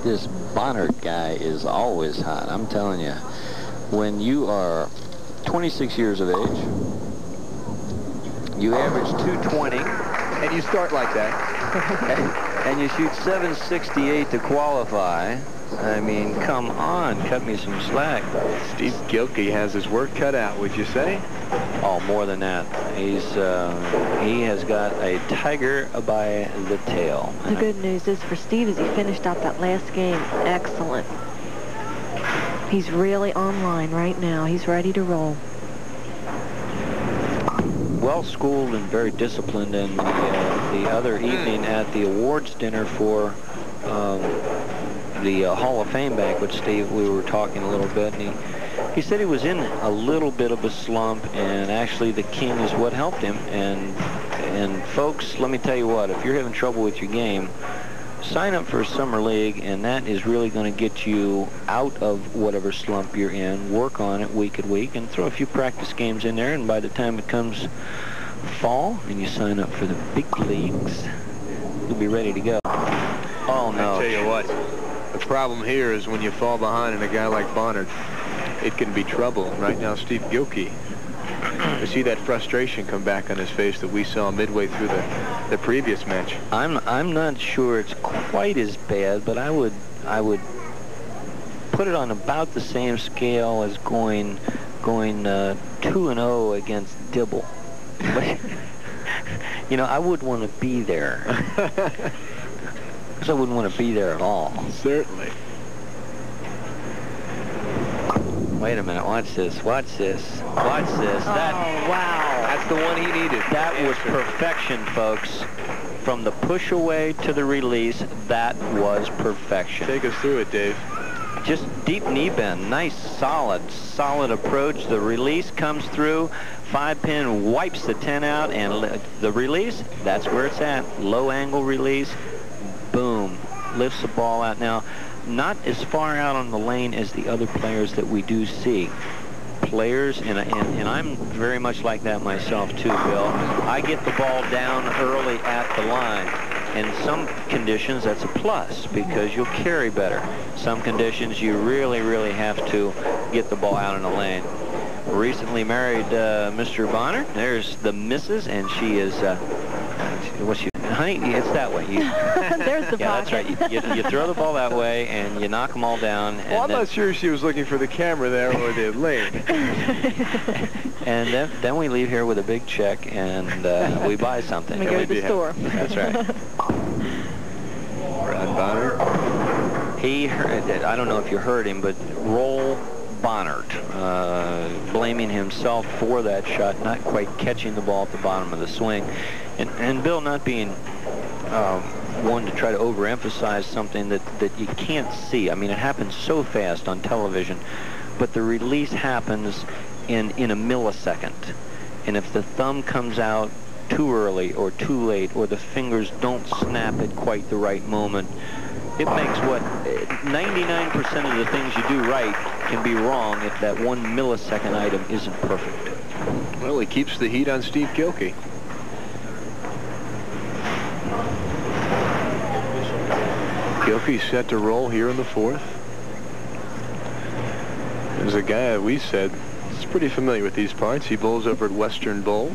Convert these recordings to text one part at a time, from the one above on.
This Bohnert guy is always hot. I'm telling you, when you are 26 years of age, you average 220, and you start like that, and you shoot 768 to qualify. I mean, come on, cut me some slack. Steve Guilkey has his work cut out, would you say? Oh, more than that. He has got a tiger by the tail. The good news is for Steve is he finished out that last game excellent. He's really online right now. He's ready to roll. Well schooled and very disciplined. And the other evening at the awards dinner for the Hall of Fame banquet, Steve, we were talking a little bit, and he said he was in a little bit of a slump, and actually the king is what helped him. And folks, let me tell you what, if you're having trouble with your game, sign up for a summer league, and that is really going to get you out of whatever slump you're in. Work on it week at week, and throw a few practice games in there, and by the time it comes fall and you sign up for the big leagues, you'll be ready to go. Oh no. I tell you what, the problem here is when you fall behind in a guy like Bohnert, it can be trouble. Right now, Steve Guilkey, you see that frustration come back on his face that we saw midway through the previous match. I'm not sure it's quite as bad, but I would put it on about the same scale as going 2-0 against Dibble. But, you know, I wouldn't want to be there. Because I wouldn't want to be there at all. Certainly. Wait a minute. Watch this. Watch this. Watch this. Oh, wow. That's the one he needed. That was perfection, folks. From the push away to the release, that was perfection. Take us through it, Dave. Just deep knee bend. Nice, solid approach. The release comes through. 5-pin wipes the 10 out, and the release, that's where it's at. Low angle release. Boom. Lifts the ball out. Now, not as far out on the lane as the other players that we do see. Players, and I'm very much like that myself too, Bill. I get the ball down early at the line. In some conditions, that's a plus because you'll carry better. Some conditions, you really, really have to get the ball out in the lane. Recently married Mr. Bohnert. There's the missus, and she is, what's she? Honey, it's that way. There's the yeah, that's right. You throw the ball that way, and you knock them all down. Well, I'm not sure she was looking for the camera there or the lane. And then we leave here with a big check, and we buy something. We go to the store. That's right. Ron Bohnert. He heard, I don't know if you heard him, but roll Bohnert, blaming himself for that shot, not quite catching the ball at the bottom of the swing. And Bill, not being one to try to overemphasize something that you can't see. I mean, it happens so fast on television, but the release happens in a millisecond. And if the thumb comes out too early or too late, or the fingers don't snap at quite the right moment, it makes what 99% of the things you do right can be wrong if that 1 millisecond item isn't perfect. Well, he keeps the heat on Steve Guilkey. Guilkey set to roll here in the fourth. There's a guy that we said is pretty familiar with these parts. He bowls over at Western Bowl,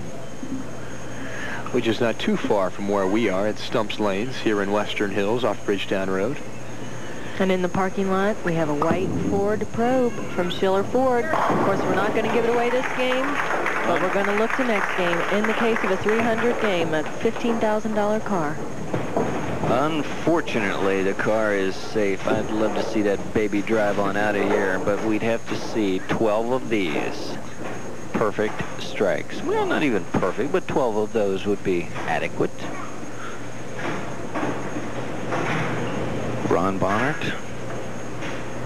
which is not too far from where we are at Stumps Lanes here in Western Hills off Bridgetown Road. And in the parking lot, we have a white Ford Probe from Schiller Ford. Of course, we're not going to give it away this game, but we're going to look to next game. In the case of a 300 game, a $15,000 car. Unfortunately, the car is safe. I'd love to see that baby drive on out of here, but we'd have to see 12 of these perfect strikes. Well, not even perfect, but 12 of those would be adequate. Ron Bohnert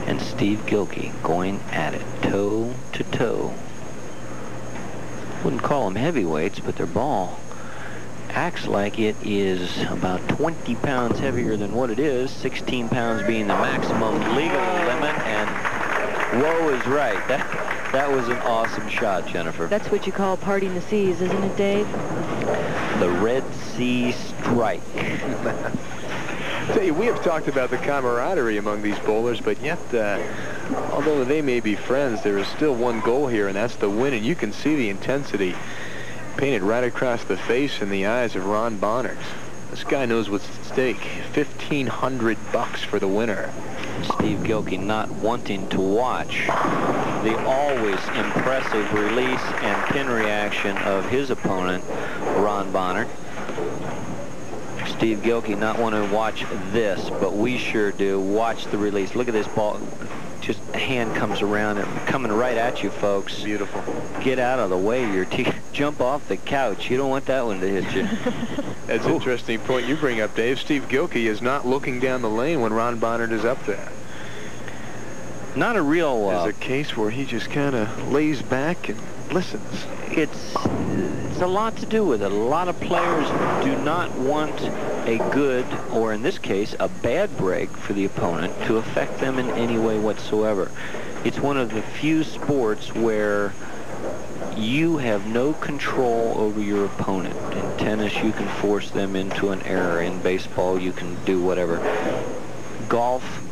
and Steve Guilkey going at it, toe to toe. Wouldn't call them heavyweights, but their ball acts like it is about 20 pounds heavier than what it is, 16 pounds being the maximum legal limit, and woe is right. That was an awesome shot, Jennifer. That's what you call parting the seas, isn't it, Dave? The Red Sea Strike. Tell you, we have talked about the camaraderie among these bowlers, but yet, although they may be friends, there is still one goal here, and that's the win. And you can see the intensity painted right across the face and the eyes of Ron Bohnert. This guy knows what's at stake. $1,500 for the winner. Steve Guilkey not wanting to watch the always impressive release and pin reaction of his opponent, Ron Bohnert. Steve Guilkey not wanting to watch this, but we sure do. Watch the release. Look at this ball. Just a hand comes around and coming right at you, folks. Beautiful. Get out of the way. Jump off the couch. You don't want that one to hit you. That's an interesting point you bring up, Dave. Steve Guilkey is not looking down the lane when Ron Bohnert is up there. Not a real... There's a case where he just kind of lays back and listens. It's a lot to do with it. A lot of players do not want a good, or in this case, a bad break for the opponent to affect them in any way whatsoever. It's one of the few sports where you have no control over your opponent. In tennis, you can force them into an error. In baseball, you can do whatever. Golf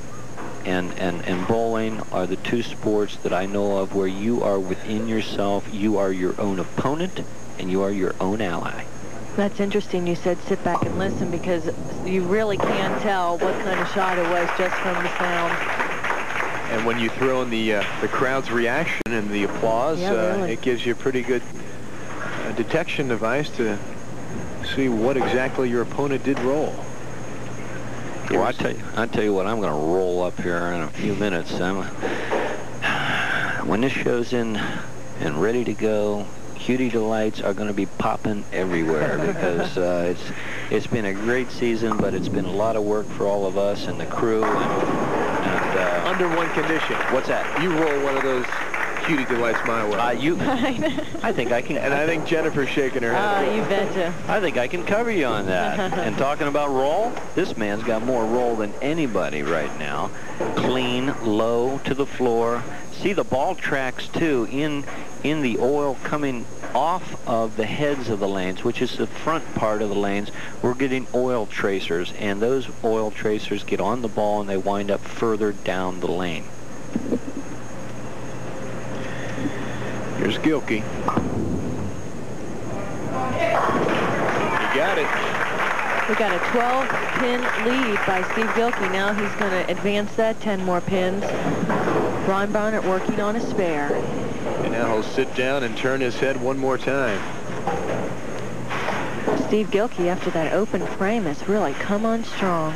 and bowling are the two sports that I know of where you are within yourself. You are your own opponent, and you are your own ally. That's interesting. You said sit back and listen, because you really can tell what kind of shot it was just from the sound. And when you throw in the crowd's reaction and the applause, really. it gives you a pretty good detection device to see what exactly your opponent did roll. Well, I tell you what, I'm going to roll up here in a few minutes. When this show's in and ready to go, Hudy delights are going to be popping everywhere because it's been a great season, but it's been a lot of work for all of us and the crew. And under one condition. What's that? You roll one of those Hudy delights my way. I think I can. And I think Jennifer's shaking her head. You betcha. I think I can cover you on that. And talking about roll, this man's got more roll than anybody right now. Clean, low to the floor. See the ball tracks too in the oil coming off of the heads of the lanes, which is the front part of the lanes. We're getting oil tracers, and those oil tracers get on the ball and they wind up further down the lane. Here's Guilkey. He got it. We got a 12-pin lead by Steve Guilkey. Now he's going to advance that 10 more pins. Ron Bohnert working on a spare. And now he'll sit down and turn his head one more time. Steve Guilkey, after that open frame, has really come on strong.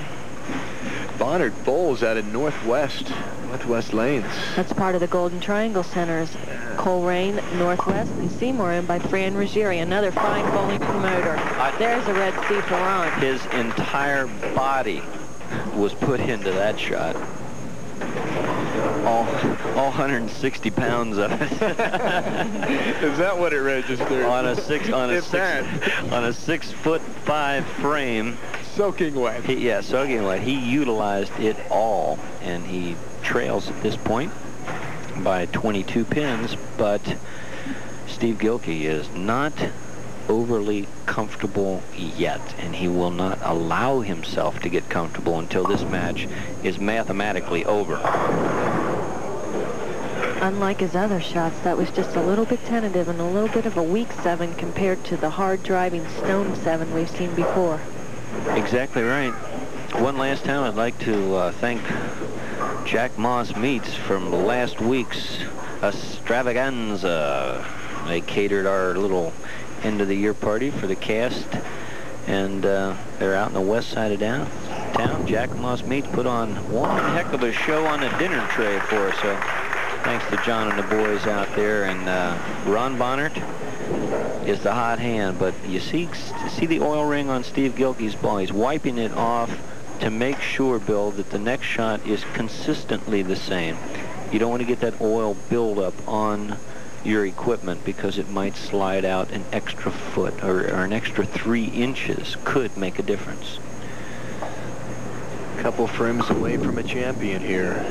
Bohnert bowls out in Northwest lanes. That's part of the Golden Triangle Centers. Coleraine, Northwest, and Seymour in by Fran Ruggieri, another fine bowling promoter. There's a red C for Ron. His entire body was put into that shot. All 160 pounds of it. Is that what it registered? on a 6'5" frame. Soaking wet. Soaking wet. He utilized it all, and he trails at this point by 22 pins, but Steve Guilkey is not overly comfortable yet, and he will not allow himself to get comfortable until this match is mathematically over. Unlike his other shots, that was just a little bit tentative and a little bit of a weak 7 compared to the hard-driving stone 7 we've seen before. Exactly right. One last time, I'd like to thank Jack Moss Meats from last week's extravaganza. They catered our little end-of-the-year party for the cast, and they're out in the west side of town. Jack Moss Meats put on one heck of a show on the dinner tray for us, so thanks to John and the boys out there. And Ron Bohnert is the hot hand, but you see the oil ring on Steve Guilkey's ball. He's wiping it off to make sure, Bill, that the next shot is consistently the same. You don't want to get that oil buildup on your equipment because it might slide out an extra foot or an extra 3 inches. Could make a difference. Couple frames away from a champion here.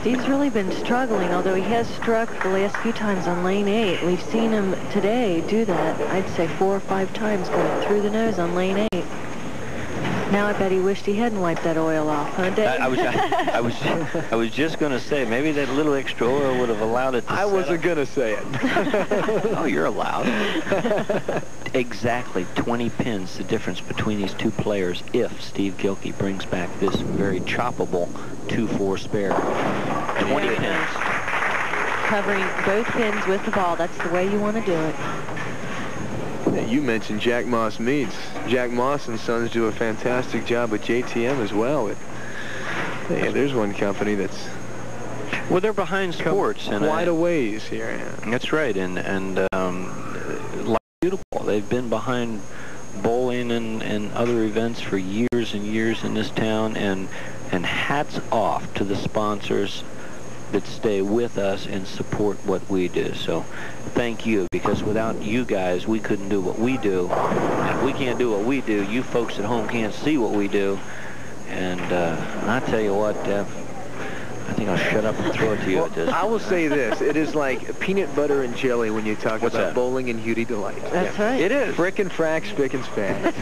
Steve's really been struggling, although he has struck the last few times on lane 8. We've seen him today do that, I'd say 4 or 5 times, going through the nose on lane 8. Now I bet he wished he hadn't wiped that oil off, huh, Dave? I was just going to say, maybe that little extra oil would have allowed it to I wasn't going to say it. Oh, you're allowed. Exactly 20 pins, the difference between these two players if Steve Guilkey brings back this very choppable 2-4 spare. 20 pins. Covering both pins with the ball. That's the way you want to do it. You mentioned Jack Moss Meats. Jack Moss and Sons do a fantastic job with JTM as well. Yeah, there's one company that's... Well, they're behind sports. And quite a ways here. Yeah. That's right. And like beautiful. They've been behind bowling and other events for years and years in this town. And hats off to the sponsors that stay with us and support what we do. So thank you, because without you guys, we couldn't do what we do. And if we can't do what we do, you folks at home can't see what we do. And I'll tell you what, I think I'll shut up and throw it to you at this. I will say this. It is like peanut butter and jelly when you talk about bowling and Hudy Delight. That's right. It is. Frick and frack, spick and span.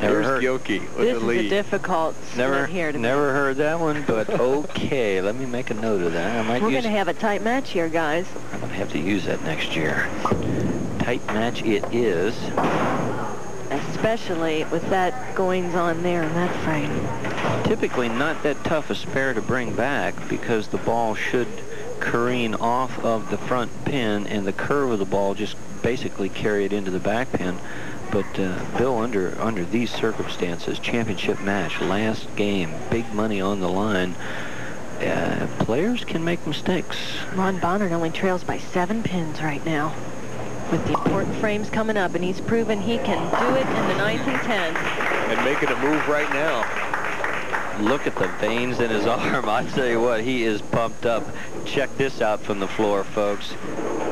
There's Guilkey with this the lead. Is a difficult split here. Never heard that one, but okay. Let me make a note of that. We're going to have a tight match here, guys. I'm going to have to use that next year. Tight match it is. Especially with that goings on there in that frame. Typically not that tough a spare to bring back, because the ball should careen off of the front pin and the curve of the ball just basically carry it into the back pin. But Bill, under these circumstances, championship match, last game, big money on the line, players can make mistakes. Ron Bohnert only trails by 7 pins right now, with the important frames coming up, and he's proven he can do it in the 9th and 10th. And making a move right now. Look at the veins in his arm. I tell you what, he is pumped up. Check this out from the floor, folks.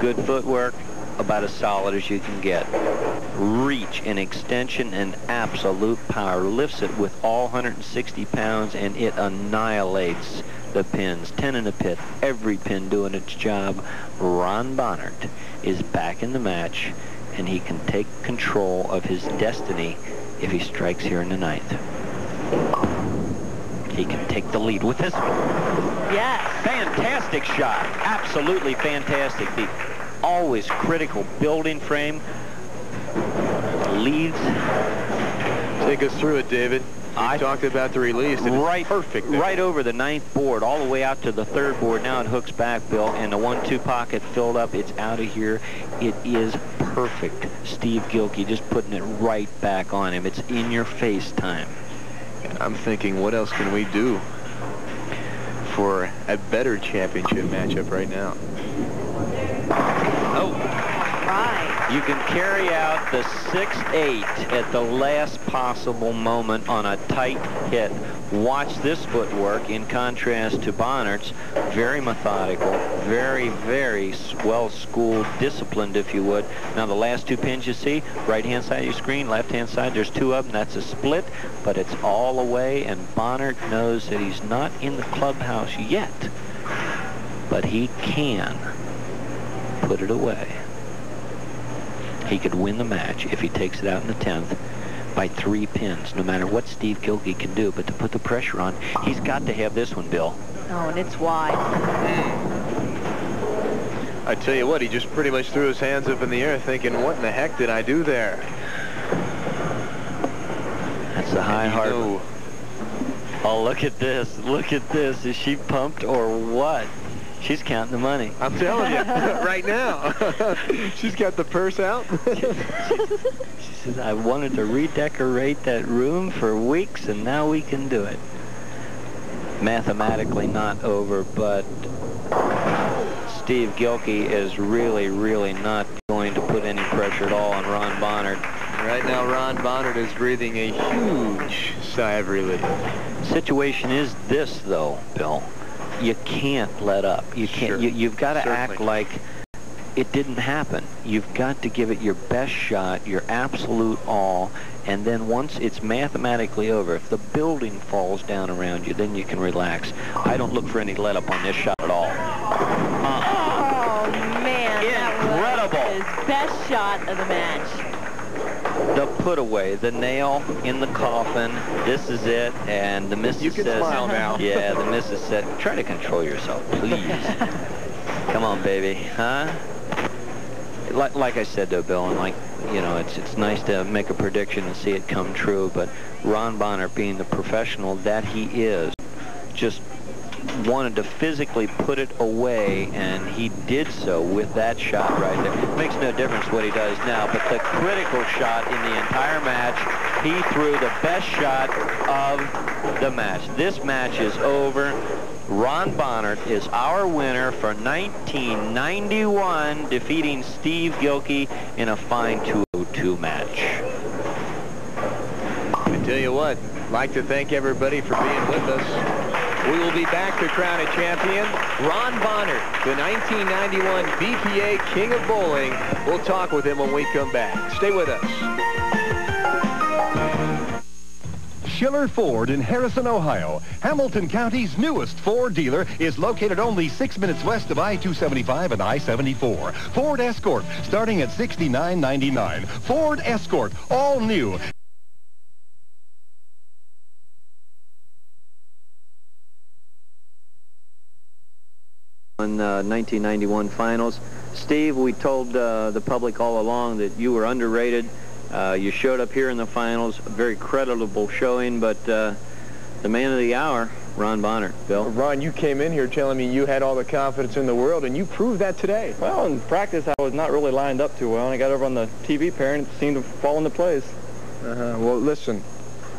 Good footwork, about as solid as you can get. Reach and extension and absolute power. Lifts it with all 160 pounds, and it annihilates the pins. 10 in the pit, every pin doing its job. Ron Bohnert is back in the match, and he can take control of his destiny if he strikes here in the 9th. He can take the lead with this one. Yes. Fantastic shot. Absolutely fantastic. The always critical building frame leads. Take us through it, David. I talked about the release. Right, perfect. Right over the 9th board, all the way out to the 3rd board. Now it hooks back, Bill, and the 1-2 pocket filled up. It's out of here. It is perfect. Steve Guilkey just putting it right back on him. It's in your face time. I'm thinking, what else can we do for a better championship matchup right now? Oh. Right. You can carry out the 6-8 at the last possible moment on a tight hit. Watch this footwork in contrast to Bohnert's. Very methodical, very, very well-schooled, disciplined, if you would. Now, the last 2 pins you see, right-hand side of your screen, left-hand side, there's 2 of them. That's a split, but it's all away, and Bohnert knows that he's not in the clubhouse yet, but he can put it away. He could win the match if he takes it out in the 10th by 3 pins, no matter what Steve Guilkey can do. But to put the pressure on, he's got to have this one, Bill. Oh, and it's wide. I tell you what, he just pretty much threw his hands up in the air thinking, what in the heck did I do there? That's the high heart. Oh, look at this. Look at this. Is she pumped or what? She's counting the money. I'm telling you, right now. She's got the purse out. She says, I wanted to redecorate that room for weeks, and now we can do it. Mathematically not over, but Steve Guilkey is really, really not going to put any pressure at all on Ron Bohnert. Right now, Ron Bohnert is breathing a huge sigh of relief. Situation is this, though, Bill. You can't let up. You can't. Sure. You've got to act like it didn't happen. You've got to give it your best shot, your absolute all, and then once it's mathematically over, if the building falls down around you, then you can relax. I don't look for any let up on this shot at all. Oh man, incredible! That was his best shot of the match. The put away, the nail in the coffin. This is it, and the missus You can says, smile now. Yeah, the missus said, try to control yourself, please. Come on, baby, huh? Like I said, though, Bill, and like, you know, it's nice to make a prediction and see it come true, but Ron Bohnert, being the professional that he is, just wanted to physically put it away, and he did so with that shot right there. It makes no difference what he does now, but the critical shot in the entire match, he threw the best shot of the match. This match is over. Ron Bohnert is our winner for 1991, defeating Steve Guilkey in a fine 202 match. I tell you what, I'd like to thank everybody for being with us. We will be back to crown a champion. Ron Bohnert, the 1991 BPA King of Bowling. We'll talk with him when we come back. Stay with us. Schiller Ford in Harrison, Ohio. Hamilton County's newest Ford dealer is located only 6 minutes west of I-275 and I-74. Ford Escort, starting at $69.99. Ford Escort, all new. In 1991 finals. Steve, we told the public all along that you were underrated. You showed up here in the finals, a very creditable showing, but the man of the hour, Ron Bohnert. Bill? Ron, you came in here telling me you had all the confidence in the world, and you proved that today. Well, in practice, I was not really lined up too well, and I got over on the TV pair, and it seemed to fall into place. Well, listen,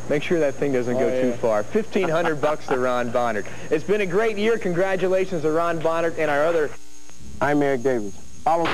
make sure that thing doesn't go too far. $1,500 to Ron Bohnert. It's been a great year. Congratulations to Ron Bohnert and our other... I'm Eric Davis. Follow